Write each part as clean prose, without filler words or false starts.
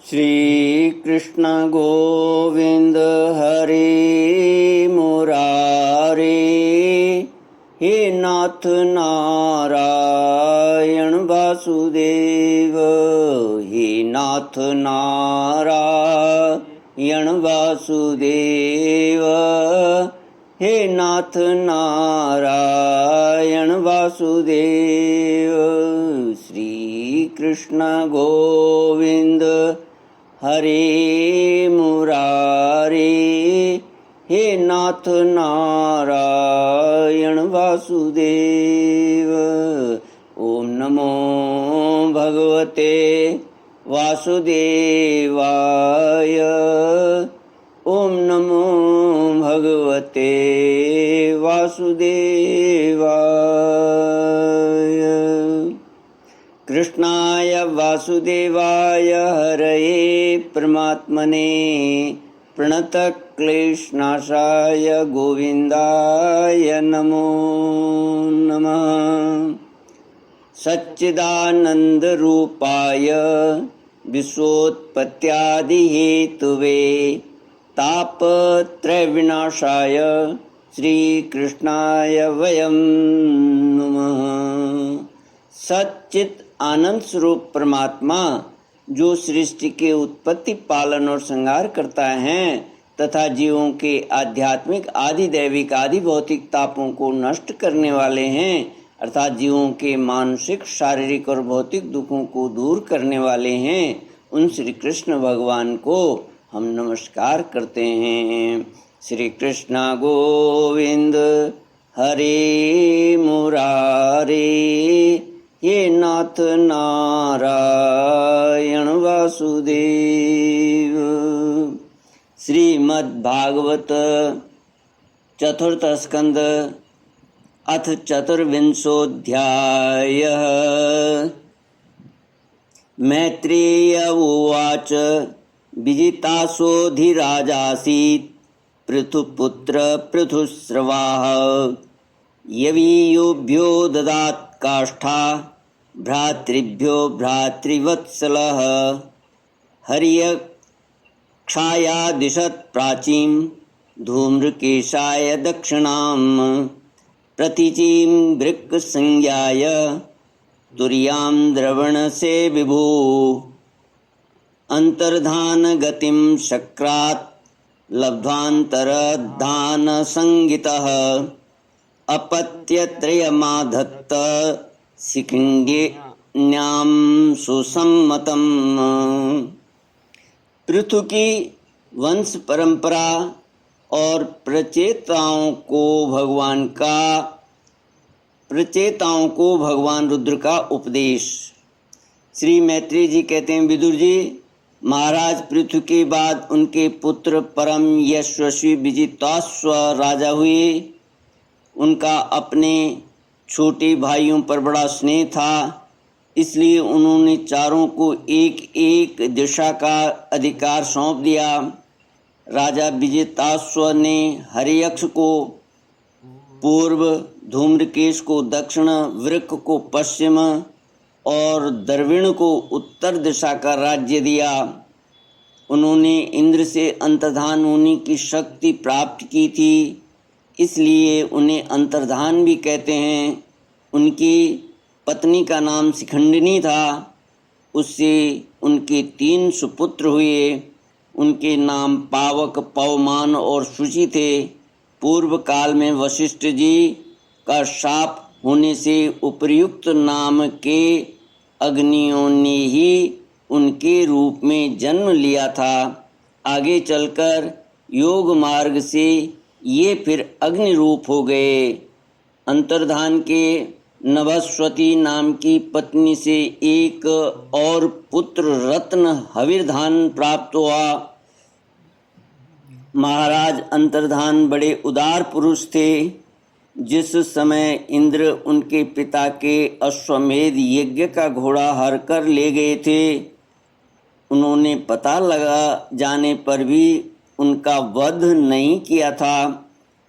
श्री कृष्ण गोविंद हरे मुरारे, हे नाथ नारायण वासुदेव, हे नाथ नारायण वासुदेव, हे नाथ नारायण वासुदेव। श्री कृष्ण गोविंद हरे मुरारे, हे नाथ नारायण वासुदेव। ओम नमो भगवते वासुदेवाय, ओम नमो भगवते वासुदेवाय। कृष्णाय वासुदेवाय हरये परमात्मने प्रणतक्लेशनाशाय गोविन्दाय नमो नमः। सच्चिदानन्दरूपाय विश्वोत्पत्त्यादिहेतुवे तापत्रयविनाशाय श्रीकृष्णाय वयं नमः। सच्चित आनंद स्वरूप परमात्मा जो सृष्टि के उत्पत्ति, पालन और संहार करता है तथा जीवों के आध्यात्मिक, आदि दैविक, आदि भौतिक तापों को नष्ट करने वाले हैं, अर्थात जीवों के मानसिक, शारीरिक और भौतिक दुखों को दूर करने वाले हैं, उन श्री कृष्ण भगवान को हम नमस्कार करते हैं। श्री कृष्ण गोविंद हरे मुरारे, हे नाथ नारायण वासुदेव। श्रीमद्भागवत चतुर्थ स्कंद अथ चतुर्विंशोऽध्यायः। मैत्रेय उवाच विजितासोऽधिराजासीत् पृथुपुत्र पृथुस्रवाः, यवीयोभ्यो ददात् काष्ठा भ्रातृभ्यो भ्रातृवत्सलः, हर्यक्षायादिशत् प्राचीं धूम्रकेशाय दक्षिणां, प्रतीचीं वृक्कसंज्ञाय तुर्यां द्रवणसे विभो, अन्तर्धानगतिं शक्रात् लब्ध्वान्तरधानसंगितः, अपत्यत्रयमाधत्त शिखण्डिन्यां सुसम्मतम्। पृथु की वंश परंपरा और प्रचेताओं को भगवान रुद्र का उपदेश। श्री मैत्रेय जी कहते हैं, विदुर जी, महाराज पृथु के बाद उनके पुत्र परम यशस्वी विजिताश्व राजा हुए। उनका अपने छोटे भाइयों पर बड़ा स्नेह था, इसलिए उन्होंने चारों को एक एक दिशा का अधिकार सौंप दिया। राजा विजिताश्व ने हर्यक्ष को पूर्व, धूम्रकेश को दक्षिण, वृक्क को पश्चिम और द्रविण को उत्तर दिशा का राज्य दिया। उन्होंने इंद्र से अंतर्धान होने की शक्ति प्राप्त की थी, इसलिए उन्हें अंतर्धान भी कहते हैं। उनकी पत्नी का नाम शिखंडिनी था, उससे उनके 3 सुपुत्र हुए। उनके नाम पावक, पवमान और शुचि थे। पूर्व काल में वशिष्ठ जी का शाप होने से उपर्युक्त नाम के अग्नियों ने ही उनके रूप में जन्म लिया था। आगे चलकर योग मार्ग से ये फिर अग्नि रूप हो गए। अंतर्धान के नभस्वती नाम की पत्नी से एक और पुत्र रत्न हविर्धान प्राप्त हुआ। महाराज अंतर्धान बड़े उदार पुरुष थे। जिस समय इंद्र उनके पिता के अश्वमेध यज्ञ का घोड़ा हर कर ले गए थे, उन्होंने पता लगा जाने पर भी उनका वध नहीं किया था।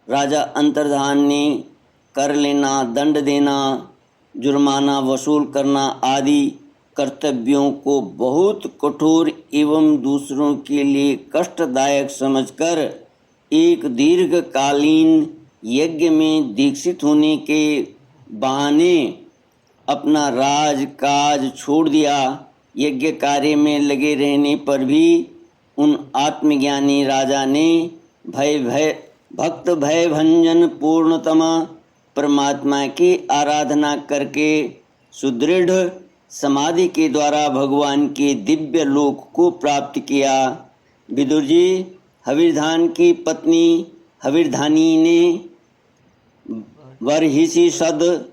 राजा अंतर्धान ने कर लेना, दंड देना, जुर्माना वसूल करना आदि कर्तव्यों को बहुत कठोर एवं दूसरों के लिए कष्टदायक समझकर एक दीर्घकालीन यज्ञ में दीक्षित होने के बहाने अपना राजकाज छोड़ दिया। यज्ञ कार्य में लगे रहने पर भी उन आत्मज्ञानी राजा ने भक्त भय भंजन पूर्णतम परमात्मा की आराधना करके सुदृढ़ समाधि के द्वारा भगवान के दिव्य लोक को प्राप्त किया। विदुर जी, हविर्धान की पत्नी हविर्धानी ने बरहिसी सद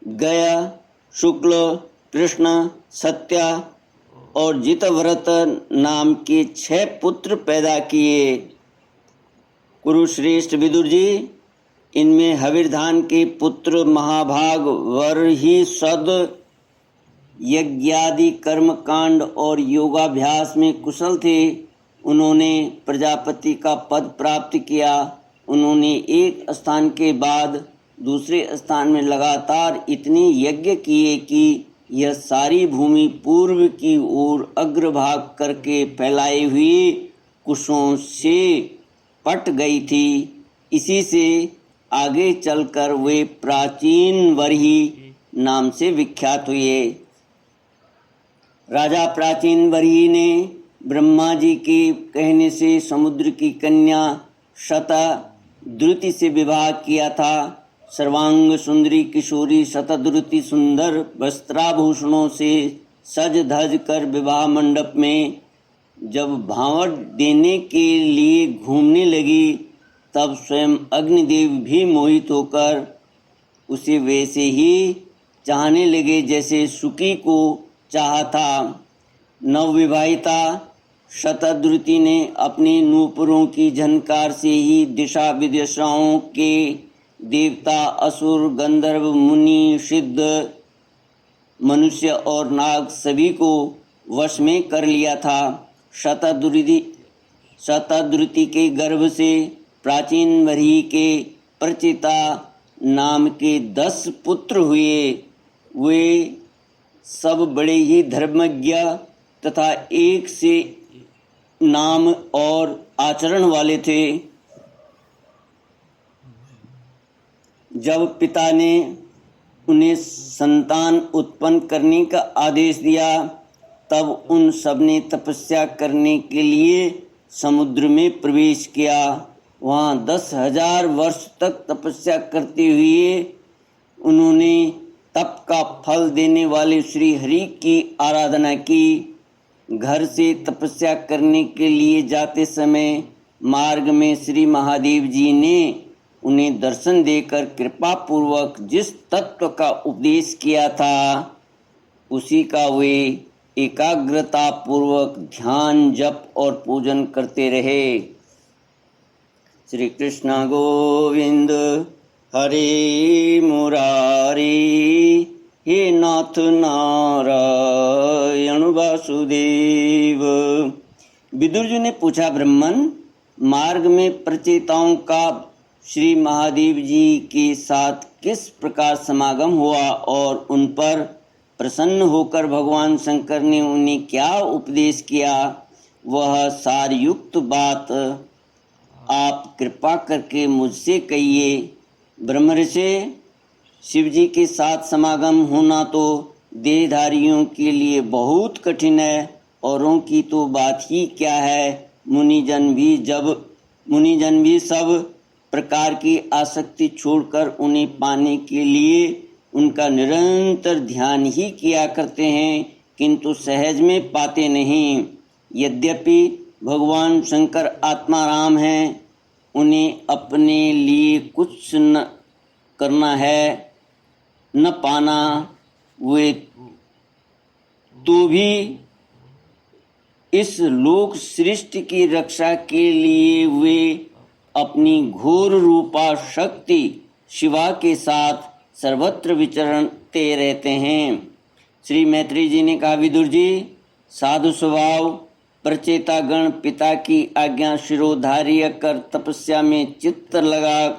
गया शुक्ल कृष्ण सत्या और जितव्रत नाम के 6 पुत्र पैदा किए। कुरुश्रेष्ठ विदुर जी, इनमें हविर्धान के पुत्र महाभाग बरहिसद यज्ञादि कर्मकांड और योगाभ्यास में कुशल थे। उन्होंने प्रजापति का पद प्राप्त किया। उन्होंने एक स्थान के बाद दूसरे स्थान में लगातार इतने यज्ञ किए कि यह सारी भूमि पूर्व की ओर अग्रभाग करके फैलाए हुए कुशों से पट गई थी। इसी से आगे चलकर वे प्राचीन वरही नाम से विख्यात हुए। राजा प्राचीन वरही ने ब्रह्मा जी के कहने से समुद्र की कन्या शतद्रुति से विवाह किया था। सर्वांग सुंदरी किशोरी शतद्रुति सुंदर वस्त्राभूषणों से सज धज कर विवाह मंडप में जब भावट देने के लिए घूमने लगी, तब स्वयं अग्निदेव भी मोहित होकर उसे वैसे ही चाहने लगे जैसे सुकी को चाहा था। नवविवाहिता शतद्रुति ने अपने नूपुरों की झनकार से ही दिशा विदिशाओं के देवता असुर गंधर्व मुनि सिद्ध मनुष्य और नाग सभी को वश में कर लिया था। शतद्रुति के गर्भ से प्राचीन वरही के प्रचिता नाम के 10 पुत्र हुए। वे सब बड़े ही धर्मज्ञ तथा एक से नाम और आचरण वाले थे। जब पिता ने उन्हें संतान उत्पन्न करने का आदेश दिया, तब उन सब ने तपस्या करने के लिए समुद्र में प्रवेश किया। वहाँ 10,000 वर्ष तक तपस्या करते हुए उन्होंने तप का फल देने वाले श्री हरि की आराधना की। घर से तपस्या करने के लिए जाते समय मार्ग में श्री महादेव जी ने उन्हें दर्शन देकर कृपा पूर्वक जिस तत्व का उपदेश किया था, उसी का वे एकाग्रता पूर्वक ध्यान जप और पूजन करते रहे। श्री कृष्ण गोविंद हरे मुरारी, हे नाथ नारायण वासुदेव। विदुर जी ने पूछा, ब्राह्मण, मार्ग में प्रचेताओं का श्री महादेव जी के साथ किस प्रकार समागम हुआ और उन पर प्रसन्न होकर भगवान शंकर ने उन्हें क्या उपदेश किया, वह सारयुक्त बात आप कृपा करके मुझसे कहिए। ब्रह्मर्षि, शिव जी के साथ समागम होना तो देहधारियों के लिए बहुत कठिन है, औरों की तो बात ही क्या है। मुनिजन भी सब प्रकार की आसक्ति छोड़कर उन्हें पाने के लिए उनका निरंतर ध्यान ही किया करते हैं, किंतु सहज में पाते नहीं। यद्यपि भगवान शंकर आत्माराम हैं, उन्हें अपने लिए कुछ न करना है न पाना, वे तो भी इस लोक सृष्टि की रक्षा के लिए वे अपनी घोर रूपा शक्ति शिवा के साथ सर्वत्र विचरते रहते हैं। श्री मैत्री जी ने कहा, विदुर जी, साधु स्वभाव प्रचेतागण पिता की आज्ञा शिरोधार्य कर तपस्या में चित्त लगा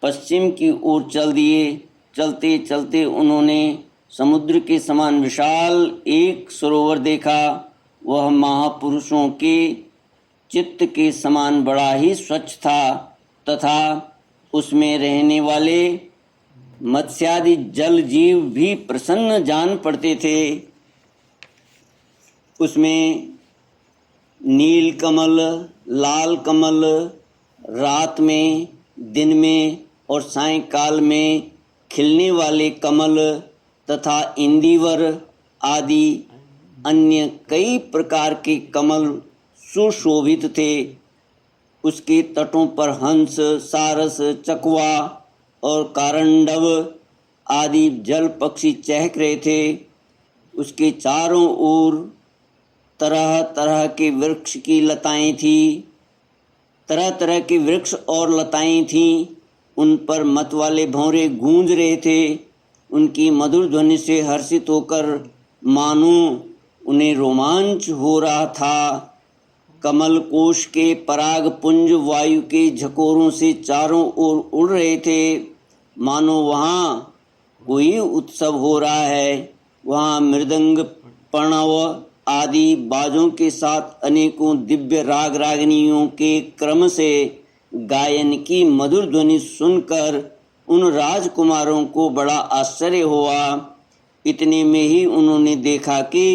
पश्चिम की ओर चल दिए। चलते चलते उन्होंने समुद्र के समान विशाल एक सरोवर देखा। वह महापुरुषों के चित्त के समान बड़ा ही स्वच्छ था तथा उसमें रहने वाले मत्स्यादि जल जीव भी प्रसन्न जान पड़ते थे। उसमें नील कमल, लाल कमल, रात में, दिन में और सायंकाल में खिलने वाले कमल तथा इंदिवर आदि अन्य कई प्रकार के कमल सुशोभित थे। उसके तटों पर हंस, सारस, चकवा और कारंडव आदि जल पक्षी चहक रहे थे। उसके चारों ओर तरह तरह के वृक्ष की लताएं थीं, तरह तरह के वृक्ष और लताएं थीं। उन पर मत वाले भंवरे गूंज रहे थे। उनकी मधुर ध्वनि से हर्षित होकर मानो उन्हें रोमांच हो रहा था। कमल कोश के पराग पुंज वायु के झकोरों से चारों ओर उड़ रहे थे, मानो वहाँ कोई उत्सव हो रहा है। वहाँ मृदंग, प्रणव आदि बाजों के साथ अनेकों दिव्य राग रागिनियों के क्रम से गायन की मधुर ध्वनि सुनकर उन राजकुमारों को बड़ा आश्चर्य हुआ। इतने में ही उन्होंने देखा कि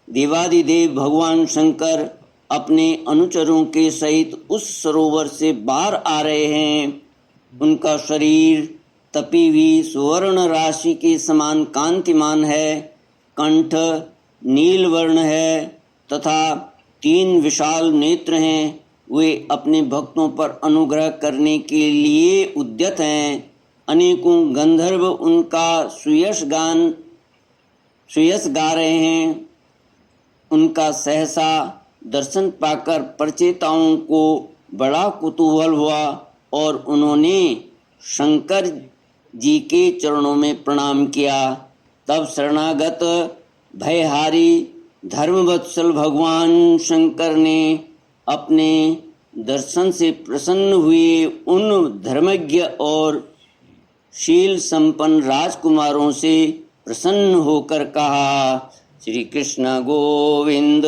देवादिदेव भगवान शंकर अपने अनुचरों के सहित उस सरोवर से बाहर आ रहे हैं। उनका शरीर तपी हुई सुवर्ण राशि के समान कांतिमान है, कंठ नील वर्ण है तथा 3 विशाल नेत्र हैं। वे अपने भक्तों पर अनुग्रह करने के लिए उद्यत हैं। अनेकों गंधर्व उनका सुयश गा रहे हैं। उनका सहसा दर्शन पाकर प्रचेताओं को बड़ा कुतूहल हुआ और उन्होंने शंकर जी के चरणों में प्रणाम किया। तब शरणागत भयहारी धर्मवत्सल भगवान शंकर ने अपने दर्शन से प्रसन्न हुए उन धर्मज्ञ और शील संपन्न राजकुमारों से प्रसन्न होकर कहा, श्री कृष्ण गोविंद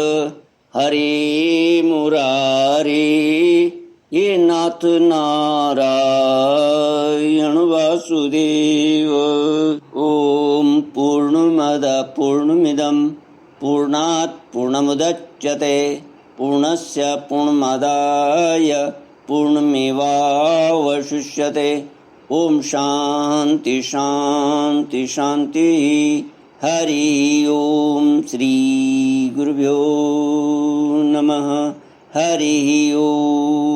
हरे मुरारे, ये नाथ नारायण वासुदेव। ओम पूर्णमद पूर्णमिदं पूर्णात् पूर्णमुदच्यते पूर्णस्य पूर्णमादाय पूर्णमेवावशिष्यते। ओम शांति शांति शांति। हरि ओम। श्री गुरुभ्यो नमः। हरि ओम।